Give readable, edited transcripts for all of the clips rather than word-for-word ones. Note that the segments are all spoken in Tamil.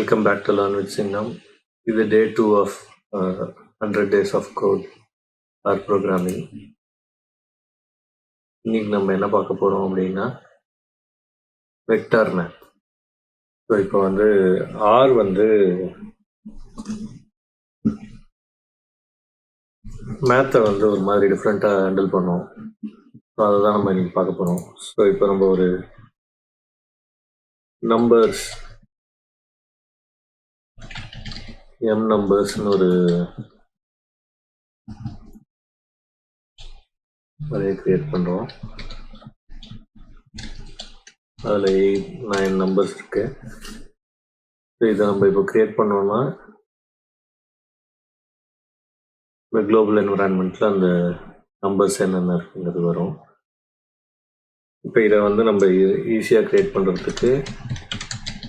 Welcome back to Learn-with-Singam. This is day 2 of 100 days of code or programming. இன்னைக்கு நம்ம என்ன பார்க்க போகிறோம் அப்படின்னா வெக்டார் மேப். ஸோ இப்போ வந்து ஆர் வந்து மேத்தை வந்து ஒரு மாதிரி டிஃப்ரெண்ட்டாக ஹேண்டில் பண்ணோம். ஸோ அதை தான் நம்ம இன்னைக்கு பார்க்க போகிறோம். ஸோ இப்போ நம்ம ஒரு நம்பர்ஸ் எம் நம்பர்ஸ்னு ஒரு அரே கிரியேட் பண்ணுறோம். அதில் 8-9 நம்பர்ஸ் இருக்கு. இதை நம்ம இப்போ கிரியேட் பண்ணோம்னா இந்த குளோபல் என்விரான்மெண்ட்டில் அந்த நம்பர்ஸ் என்னென்ன இருக்குங்கிறது வரும். இப்போ இதை வந்து நம்ம ஈஸியாக கிரியேட் பண்ணுறதுக்கு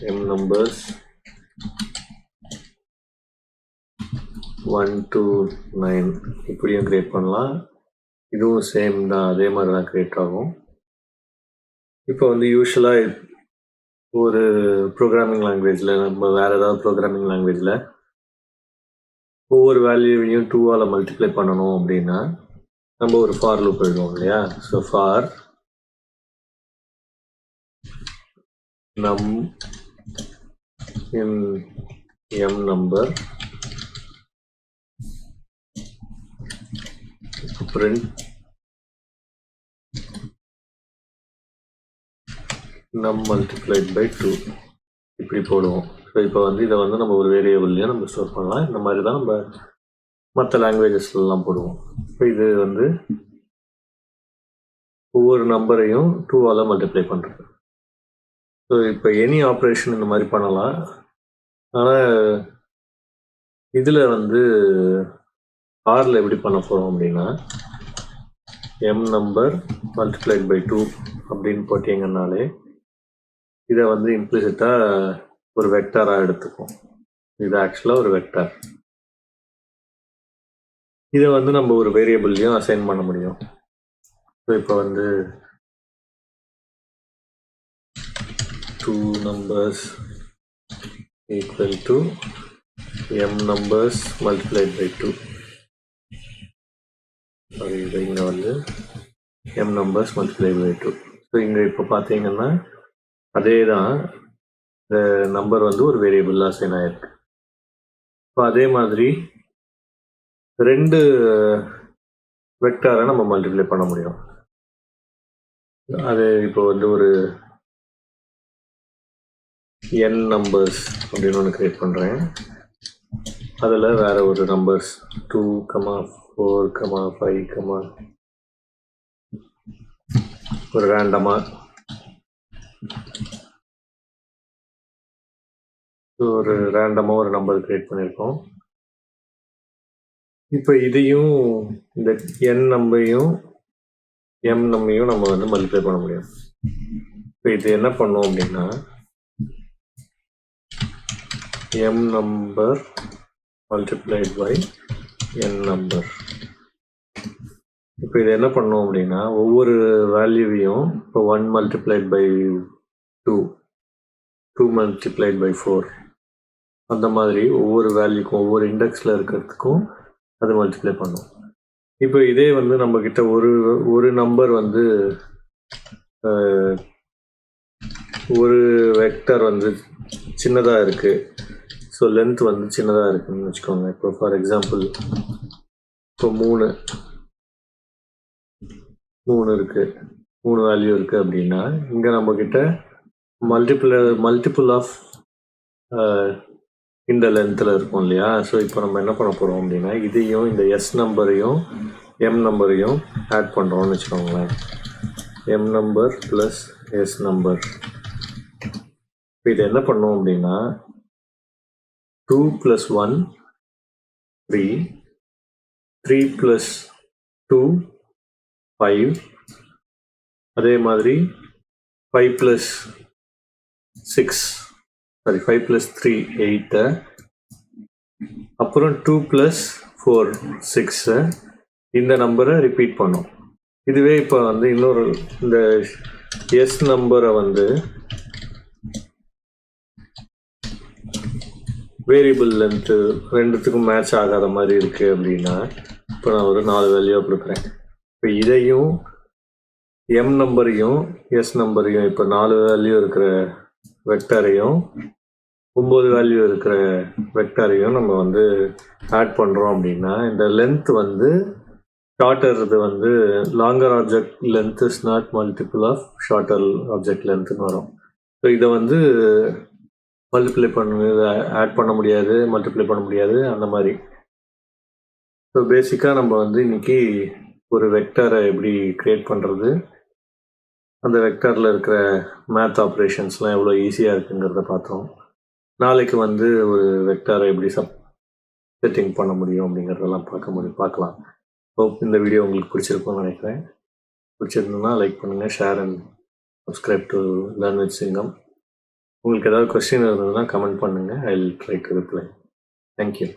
எம் நம்பர்ஸ் 1 to 9 இப்படியும் கிரியேட் பண்ணலாம். இதுவும் சேம் தான், அதே மாதிரி தான் கிரியேட் ஆகும். இப்போ வந்து யூஸ்வலாக ஒரு ப்ரோக்ராமிங் லாங்குவேஜில் நம்ம வேறு ஏதாவது ப்ரோக்ராமிங் லாங்குவேஜில் ஒவ்வொரு வேல்யூவையும் 2ஆல் மல்டிப்ளை பண்ணணும் அப்படின்னா நம்ம ஒரு ஃபார் லூப் எழுதுவோம் இல்லையா. So for num in m number print num multiplied by 2 இப்படி போடுவோம். ஸோ இப்போ வந்து இதை வந்து நம்ம ஒரு வேரியபிள்லையும் நம்ம ஸ்டோர் பண்ணலாம். இந்த மாதிரி தான் நம்ம மற்ற லாங்குவேஜஸ்லாம் போடுவோம். இப்போ இது வந்து ஒவ்வொரு நம்பரையும் 2ஆல் மல்டிப்ளை பண்ணுறது. ஸோ இப்போ எனி ஆப்ரேஷன் இந்த மாதிரி பண்ணலாம். ஆனால் இதில் வந்து ஆரில் எப்படி பண்ண போகிறோம் அப்படின்னா எம் நம்பர் மல்டிப்ளைட் பை 2 அப்படின்னு போட்டிங்கன்னாலே இதை வந்து இம்ப்ளிசிட்டாக ஒரு வெக்டாராக எடுத்துக்கும். இது ஆக்சுவலாக ஒரு வெக்டார். இதை வந்து நம்ம ஒரு வேரியபிள்லையும் அசைன் பண்ண முடியும். ஸோ இப்போ வந்து 2 numbers equal to M numbers multiplied by 2. இது இங்கே வந்து M numbers multiply by 2. So இங்கே இப்போ பார்த்தீங்கன்னா அதே தான், இந்த நம்பர் வந்து ஒரு வேரியபிளாக அசைன் ஆகிருக்கு. இப்போ அதே மாதிரி 2 வெக்டாரை நம்ம மல்டிப்ளை பண்ண முடியும். அது இப்போ வந்து ஒரு n நம்பர்ஸ் அப்படின்னு ஒன்று கிரியேட் பண்ணுறேன். அதில் வேறு ஒரு நம்பர்ஸ் 2, 4, 5 ஒரு ரேண்டமாக ஒரு நம்பர் கிரியேட் பண்ணியிருக்கோம். இப்போ இதையும் இந்த என் நம்பரையும் எம் நம்பரையும் நம்ம வந்து மல்டிப்ளை பண்ண முடியும். இப்போ இது என்ன பண்ணோம் அப்படின்னா M number multiplied by N number. இப்போ இது என்ன பண்ணோம் அப்படின்னா ஒவ்வொரு வேல்யூவையும் இப்போ 1 மல்டிப்ளைட் பை 2, 2 மல்டிப்ளைட் பை 4 அந்த மாதிரி ஒவ்வொரு வேல்யூக்கும் ஒவ்வொரு இண்டெக்ஸில் இருக்கிறதுக்கும் அது மல்டிப்ளை பண்ணும். இப்போ இதே வந்து நம்மக்கிட்ட ஒரு நம்பர் வந்து ஒரு வெக்டர் வந்து சின்னதாக இருக்குது. ஸோ லென்த் வந்து சின்னதாக இருக்குதுன்னு வச்சுக்கோங்க. இப்போ ஃபார் எக்ஸாம்பிள் இப்போ 3 இருக்குது, 3 வேல்யூ இருக்குது அப்படின்னா இங்கே நம்மக்கிட்ட மல்டிபிள் ஆஃப் இந்த லென்த்தில் இருக்கும் இல்லையா. ஸோ இப்போ நம்ம என்ன பண்ண போகிறோம் அப்படின்னா இதையும் இந்த எஸ் நம்பரையும் எம் நம்பரையும் ஆட் பண்ணுறோம்னு வச்சுக்கோங்களேன். M number plus S number. இப்போ இதை என்ன பண்ணோம் அப்படின்னா 2 + 1 3, 3 + 2 5, அதே மாதிரி 5 + 3 8, அப்புறம் 2 + 4 6 இந்த நம்பரை ரிப்பீட் பண்ணோம். இதுவே இப்போ வந்து இன்னொரு இந்த எஸ் நம்பரை வந்து வேரியபிள் லென்த்து ரெண்டுத்துக்கும் மேட்ச் ஆகாத மாதிரி இருக்குது அப்படின்னா இப்போ நான் ஒரு 4 வேல்யூ கொடுக்குறேன். இப்போ இதையும் எம் நம்பரையும் எஸ் நம்பரையும் இப்போ 4 வேல்யூ இருக்கிற வெக்டரையும் 9 வேல்யூ இருக்கிற வெக்டரையும் நம்ம வந்து ஆட் பண்ணுறோம் அப்படின்னா இந்த லென்த் வந்து ஷார்ட்டர் இது வந்து longer object length is not multiple of shorter object லென்த்னு வரும். ஸோ இதை வந்து மல்டிப்ளை ஆட் பண்ண முடியாது, மல்டிப்ளை பண்ண முடியாது, அந்த மாதிரி. ஸோ பேசிக்காக நம்ம வந்து இன்னைக்கு ஒரு வெக்டரை எப்படி க்ரியேட் பண்ணுறது, அந்த வெக்டரில் இருக்கிற மேத் ஆப்ரேஷன்ஸ்லாம் எவ்வளோ ஈஸியாக இருக்குங்கிறத பார்த்தோம். நாளைக்கு வந்து ஒரு வெக்டரை எப்படி செட்டிங் பண்ண முடியும் அப்படிங்கிறதெல்லாம் பார்க்கலாம். ஹோப் இந்த வீடியோ உங்களுக்கு பிடிச்சிருக்கும்னு நினைக்கிறேன். பிடிச்சிருந்ததுன்னா லைக் பண்ணுங்கள், share and subscribe to learn with சிங்கம். உங்களுக்கு ஏதாவது கொஸ்டின் இருந்ததுன்னா கமெண்ட் பண்ணுங்கள். I will try to reply. Thank you.